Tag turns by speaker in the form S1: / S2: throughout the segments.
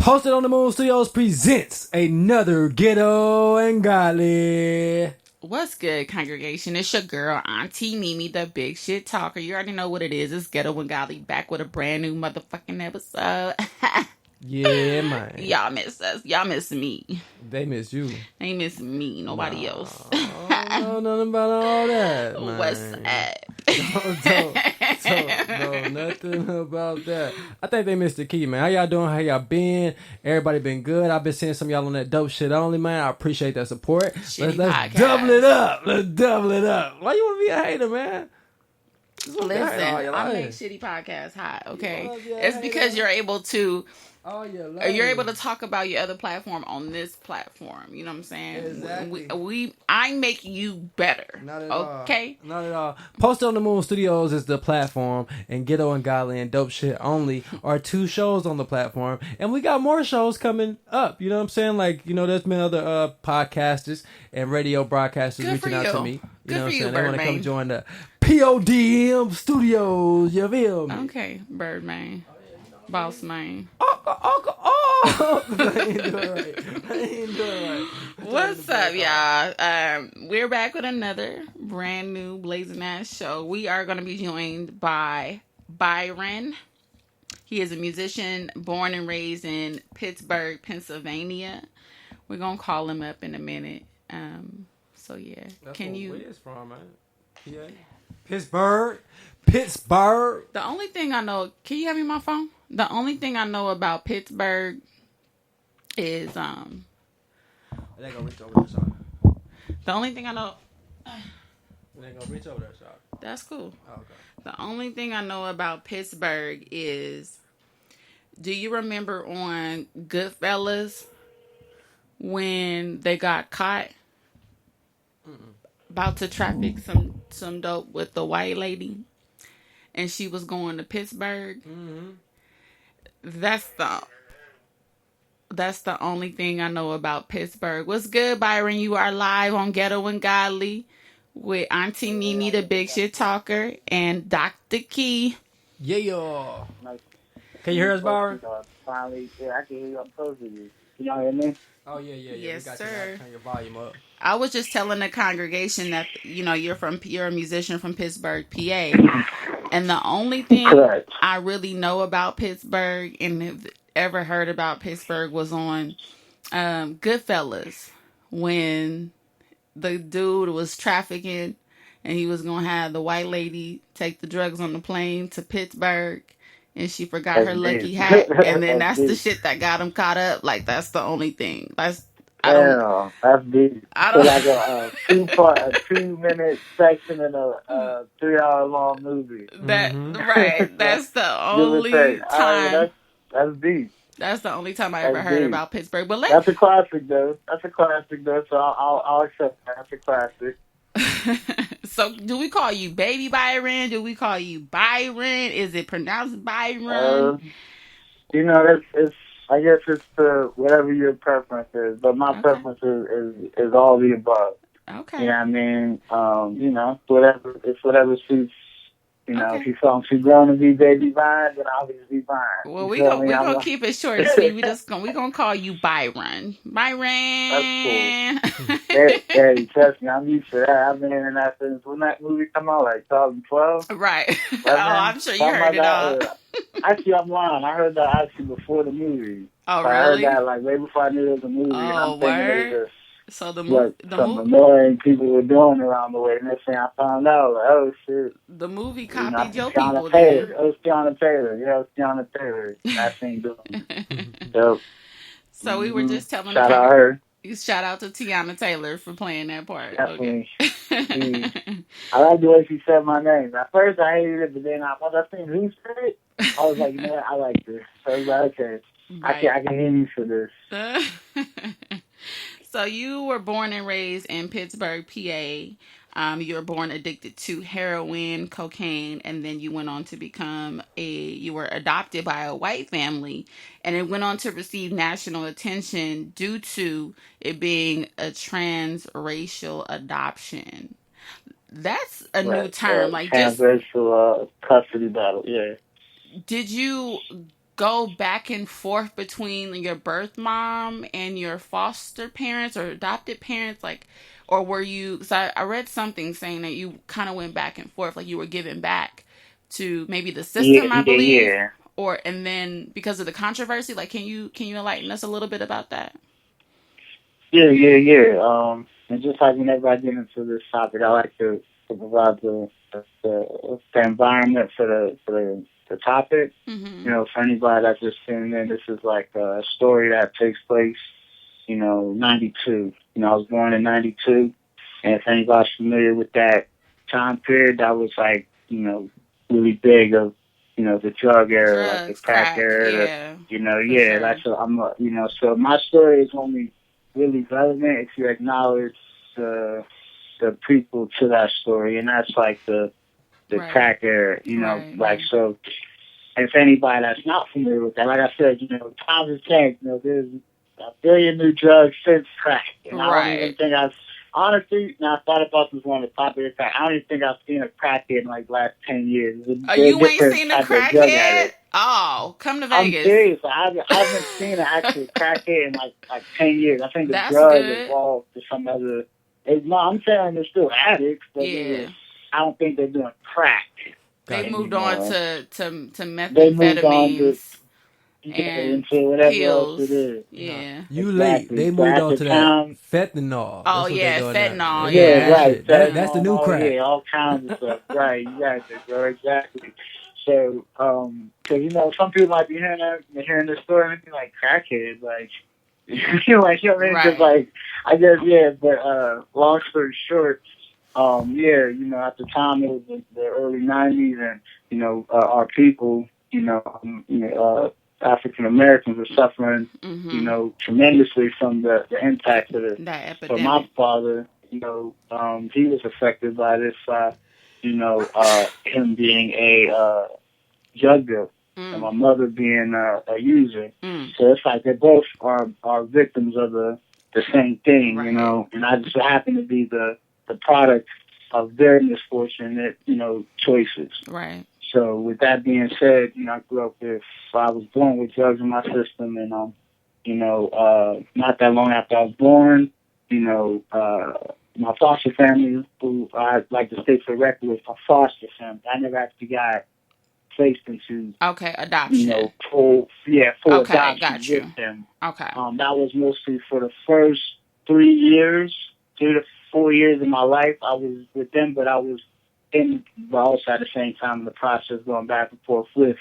S1: Posted on the Moon Studios presents another Ghetto and Godly.
S2: What's good, congregation? It's your girl, Auntie Mimi, the big shit talker. You already know what it is. It's Ghetto and Godly, back with a brand new motherfucking episode.
S1: Yeah, man.
S2: Y'all miss us. Y'all miss me.
S1: They miss you.
S2: They miss me. Nobody else.
S1: I don't know nothing about all that, man.
S2: What's up?
S1: Don't know nothing about that. I think they missed the key, man. How y'all doing? How y'all been? Everybody been good? I've been seeing some of y'all on that dope shit only, man. I appreciate that support. Let's double it up. Let's double it up. Why you want to be a hater, man?
S2: Listen, I make shitty podcasts hot, okay? It's because you're able to you're able to talk about your other platform on this platform. You know what I'm saying?
S1: Exactly.
S2: I make you better.
S1: Not at
S2: okay?
S1: all. Not at all. Posted on the Moon Studios is the platform, and Ghetto and Godly and Dope Shit Only are two shows on the platform. And we got more shows coming up. You know what I'm saying? Like, you know, there's been other podcasters and radio broadcasters reaching out to me. You know what I'm saying? They want to come join the PODM Studios. You feel me?
S2: Okay, Birdman. Boss man.
S1: I ain't doing right.
S2: What's up, y'all? We're back with another brand new blazing ass show. We are going to be joined by Byron. He is a musician born and raised in Pittsburgh, Pennsylvania. We're going to call him up in a minute. So yeah.
S1: That's
S2: Can
S1: where
S2: you?
S1: Where is from, man? PA? Pittsburgh.
S2: The only thing I know. Can you have me my phone? The only thing I know about Pittsburgh is
S1: They gonna reach over there, shot.
S2: the only thing I know.
S1: They gonna reach over there, shot.
S2: That's cool.
S1: Oh, okay.
S2: The only thing I know about Pittsburgh is, do you remember on Goodfellas when they got caught about to traffic some dope with the white lady, and she was going to Pittsburgh?
S1: Mm-hmm.
S2: That's the only thing I know about Pittsburgh. What's good, Byron? You are live on Ghetto and Godly with Auntie Mimi, the big shit talker, and Dr. Key.
S1: Yeah. Can you hear us, Byron?
S3: Finally, yeah, I can hear you up close to you. Can y'all hear me?
S1: Oh, yeah.
S2: Yes,
S1: we got
S2: sir.
S1: You. Turn your volume up.
S2: I was just telling the congregation that, you know, you're a musician from Pittsburgh, PA. And the only thing I really know about Pittsburgh and have ever heard about Pittsburgh was on Goodfellas, when the dude was trafficking and he was going to have the white lady take the drugs on the plane to Pittsburgh, and she forgot her lucky hat. And then that's the shit that got him caught up. Like, that's the only thing. That's
S3: deep.
S2: I don't
S3: like a 2-minute section in a 3-hour long movie.
S2: Right. That's the only time.
S3: That's deep.
S2: That's the only time I ever heard about Pittsburgh. But
S3: that's a classic, though. So I'll accept that. That's a classic.
S2: So, do we call you Baby Byron? Do we call you Byron? Is it pronounced Byron?
S3: You know, I guess it's whatever your preference is, but my preference is all the above.
S2: Okay.
S3: You know what I mean? You know, whatever suits. You know, if you feel too grown to be Baby Byron, then obviously Byron.
S2: Well, we're gonna keep it short and sweet. We're gonna call you Byron. Byron.
S3: That's cool. Hey, trust me, I'm used to that. I've been in that since when that movie come out, like 2012.
S2: Right. I'm sure you heard it all.
S3: Actually, I'm lying. I heard that actually before the movie.
S2: Oh,
S3: really?
S2: I
S3: heard that like way before I knew it was a movie.
S2: Oh,
S3: and I'm
S2: word. So the movie,
S3: annoying people were doing around the way. And next thing I found out, like, oh shit,
S2: the movie copied your
S3: people.
S2: It
S3: was Tiana Taylor. Yeah, it was Tiana Taylor. I seen doing dope.
S2: So we were just telling
S3: shout out her.
S2: Shout out to Tiana Taylor for playing that part.
S3: Definitely. Okay. I like the way she said my name. At first I hated it, but then once I seen who said it, I was like, you know what, I like this. So I was like, okay, right. I can hear you for this.
S2: So you were born and raised in Pittsburgh, PA. You were born addicted to heroin, cocaine, and then you went on to you were adopted by a white family, and it went on to receive national attention due to it being a transracial adoption. That's a new term. Like
S3: transracial custody battle, yeah.
S2: Did you go back and forth between your birth mom and your foster parents or adopted parents, like, or were you? Because I read something saying that you kind of went back and forth, like you were giving back to maybe the system, I believe, or and then because of the controversy, like, can you enlighten us a little bit about that?
S3: Yeah. And just like whenever I get into this topic, I like to provide the environment for the topic.
S2: Mm-hmm.
S3: You know, for anybody that's just tuning in, this is like a story that takes place, 92. You know, I was born in 92. And if anybody's familiar with that time period, that was like, really big of, the drug era, like the crack era.
S2: Yeah.
S3: That's so my story is only really relevant if you acknowledge the prequel to that story, and that's like the crack era, like so. If anybody that's not familiar with that, like I said, times have changed. There's a billion new drugs since crack, and I don't even think honestly, now I thought about this one of the popular crack. I don't even think I've seen a crackhead in like the last 10 years.
S2: You ain't seen a crackhead? Oh, come to Vegas.
S3: I'm serious. I haven't seen an actual crackhead in like 10 years. I think the
S2: That's
S3: drugs
S2: good.
S3: evolved to some other. No, I'm saying they're still addicts, but I don't think they're doing crack.
S2: They moved on to methamphetamines.
S3: They moved on to into whatever
S2: pills.
S3: else it is.
S2: Yeah.
S1: You late. They moved on to that fentanyl.
S2: Oh, yeah, fentanyl.
S3: Yeah, right.
S1: That's the new crack.
S3: Yeah, all kinds of stuff. Right, exactly, bro, exactly. So, because, some people might be hearing this story and be like, crackhead, like, like, just like, I guess, but long story short, at the time it was the early 90s and, our people, African Americans were suffering, tremendously from the impact of
S2: that epidemic.
S3: So my father, he was affected by this, him being a drug dealer and my mother being a user. So it's like they both are victims of the same thing, and I just happen to be the product of their misfortunate, choices.
S2: Right.
S3: So with that being said, I grew up I was born with drugs in my system, and not that long after I was born, my foster family, who I'd like to state for the record was my foster family. I never actually got placed into
S2: adoption.
S3: Full adoption
S2: got you.
S3: with them.
S2: Okay.
S3: That was mostly for the first 3 to 4 years of my life. I was with them, but I was also at the same time in the process going back and forth with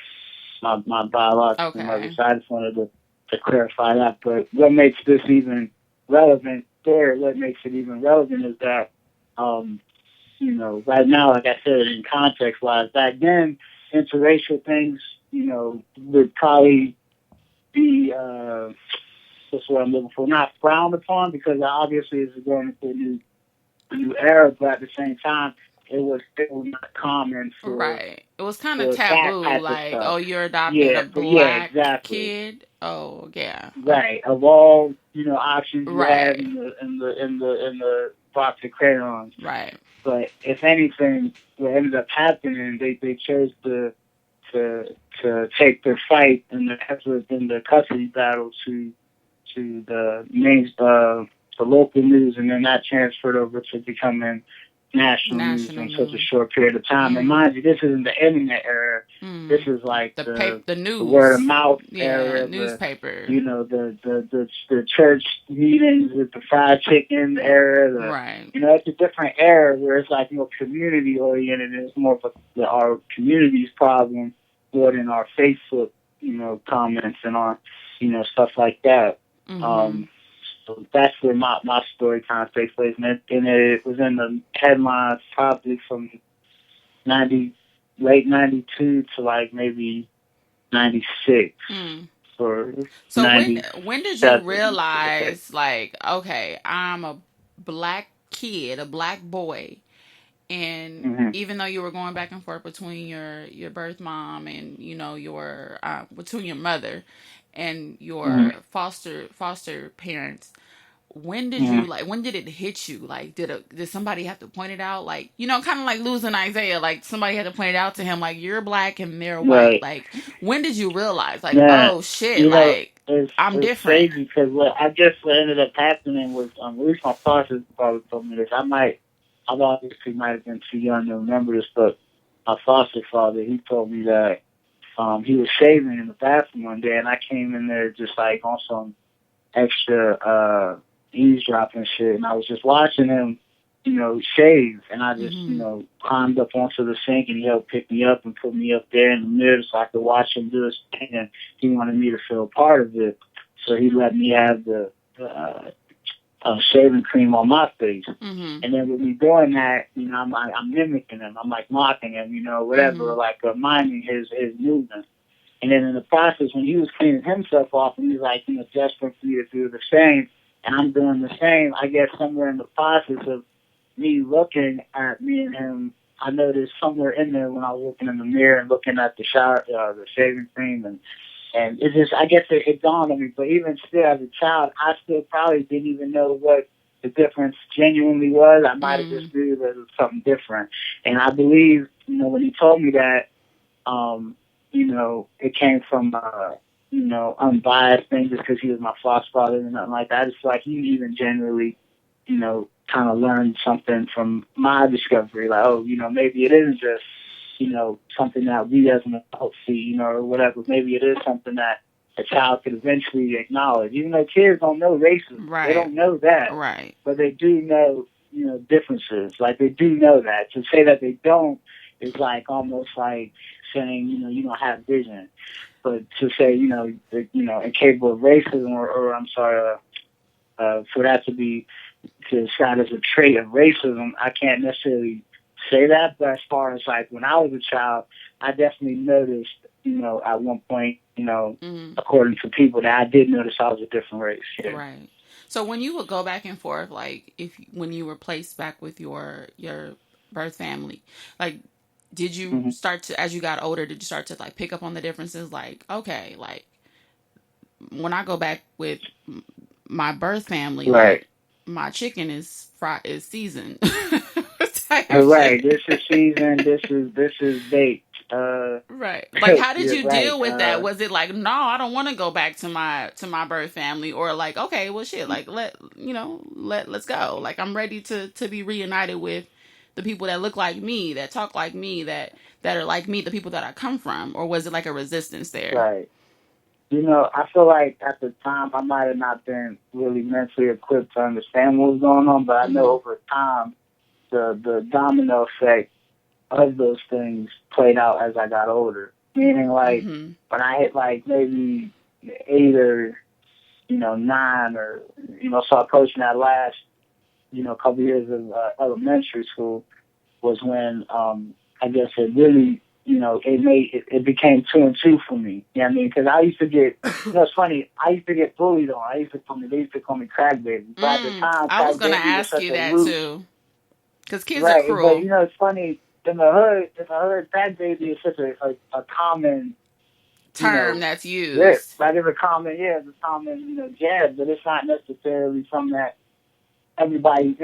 S3: my biological mother. So I just wanted to clarify that. But what makes this even relevant what makes it even relevant is that, right now, like I said, in context-wise, back then, interracial things, would probably be, that's what I'm looking for, not frowned upon, because obviously it's going into a new era, but at the same time, it was not common for...
S2: Right. It was kind of taboo, like, oh, you're adopting a black kid? Oh, yeah.
S3: Right. Of all, options you have in the box of crayons.
S2: Right.
S3: But if anything, what ended up happening, they chose to take their fight in the custody battle to the main the local news, and then that transferred over to becoming national news in such a short period of time. And mind you, this isn't the internet era. This is like the
S2: news,
S3: the word of mouth era,
S2: newspaper.
S3: The church meetings with the fried chicken era.
S2: Right.
S3: It's a different era where it's like more community oriented. And it's more of our community's problem more than our Facebook, comments and our, stuff like that. So that's where my story kind of takes place, and it was in the headlines probably from late 92 to like maybe 96.
S2: So when did you realize, like, okay, I'm a black kid, a black boy, and even though you were going back and forth between your birth mom and your between your mother and your foster parents, when did you when did it hit you? Like, did somebody have to point it out? Like, kind of like losing Isaiah. Like, somebody had to point it out to him. Like, you're black and they're white. Like, when did you realize? Like, oh shit! Like, I'm different.
S3: Crazy because what ended up happening was at least my father probably told me this. I obviously might have been too young to remember this, but my foster father, he told me that he was shaving in the bathroom one day, and I came in there just like on some extra eavesdropping shit, and I was just watching him, shave, and I just, climbed up onto the sink, and he helped pick me up and put me up there in the mirror so I could watch him do his thing, and he wanted me to feel part of it, so he let me have the shaving cream on my face, and then with me doing that, I'm mimicking him, I'm like mocking him, whatever, like miming his movement. And then in the process, when he was cleaning himself off, he was like, desperate for me to do the same, and I'm doing the same. I guess somewhere in the process of me looking at me and him, I noticed somewhere in there when I was looking in the mirror and looking at the shaving cream, and it just, I guess it dawned on me. But even still, as a child, I still probably didn't even know what the difference genuinely was. I might have just knew that it was something different. And I believe, when he told me that, it came from, unbiased things just because he was my foster father and nothing like that. I just feel like he even generally, kind of learned something from my discovery. Like, maybe it isn't just, something that we as an adult see, or whatever. Maybe it is something that a child could eventually acknowledge. Even though kids don't know racism.
S2: Right.
S3: They don't know that.
S2: Right.
S3: But they do know, differences. Like, they do know that. To say that they don't is like almost like saying, you don't have vision. But to say, incapable of racism or I'm sorry, for that to be described as a trait of racism, I can't necessarily say that. But as far as like when I was a child, I definitely noticed, at one point, according to people, that I did notice I was a different race. Yeah.
S2: Right. So when you would go back and forth, like when you were placed back with your birth family, like, did you start to, as you got older, did you start to like pick up on the differences? Like, okay, like when I go back with my birth family,
S3: right,
S2: like, my chicken is seasoned.
S3: Right. This is seasoned. This is baked.
S2: Right. Like, how did you deal with that?
S3: that?
S2: Was it like, no, I don't want to go back to my birth family, or like, okay, well, shit, like let's go. Like, I'm ready to be reunited with the people that look like me, that talk like me, that are like me, the people that I come from, or was it like a resistance there?
S3: Right. I feel like at the time I might have not been really mentally equipped to understand what was going on, but I know over time the domino effect of those things played out as I got older. Meaning, like, when I hit like maybe 8 or 9, or start approaching that last couple years of elementary school, was when I guess it really it became 2 and 2 for me. You know what I mean? Because I used to get, it's funny, I used to get bullied on. They used to call me crack baby. But at the time,
S2: I was going to ask you that too. Because kids
S3: right,
S2: are cruel.
S3: But it's funny, in the hood, crack baby is such a common
S2: term that's used.
S3: Yes, like it's a common jab, but it's not necessarily something that everybody,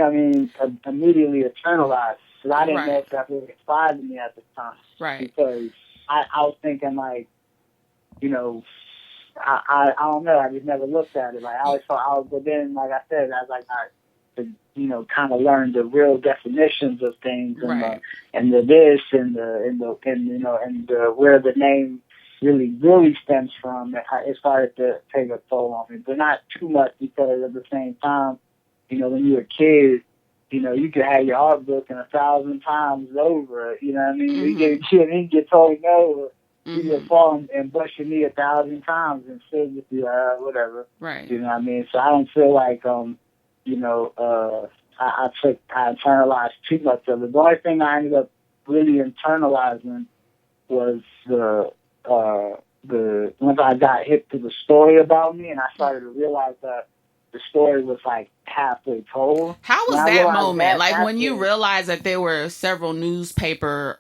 S3: immediately internalized. Because I didn't know if that really applied to me at the time.
S2: Right.
S3: Because I was thinking like, I don't know. I just never looked at it. Like I always thought but then, like I said, as I got to, kind of learn the real definitions of things and the this and the where the name really stems from. It started to take a toll on me, but not too much because at the same time, when you're a kid, you could have your art broken 1,000 times over. You know what I mean? You get told no. You get fall and bust your knee 1,000 times and still just be whatever.
S2: Right.
S3: You know what I mean? So I don't feel like I internalized too much of it. The only thing I ended up really internalizing was the once I got hip to the story about me, and I started to realize that the story was like halfway told.
S2: How was that moment? Like when you realized that there were several newspaper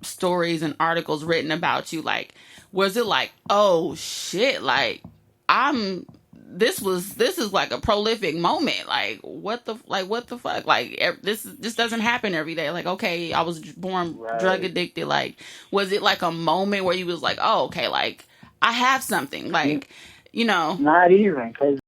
S2: stories and articles written about you, like, was it like, oh shit, like I'm this is like a prolific moment. Like what the fuck? Like this doesn't happen every day. Like, okay, I was born drug addicted. Like, was it like a moment where you was like, oh, okay, like I have something, like, you know?
S3: Not even, because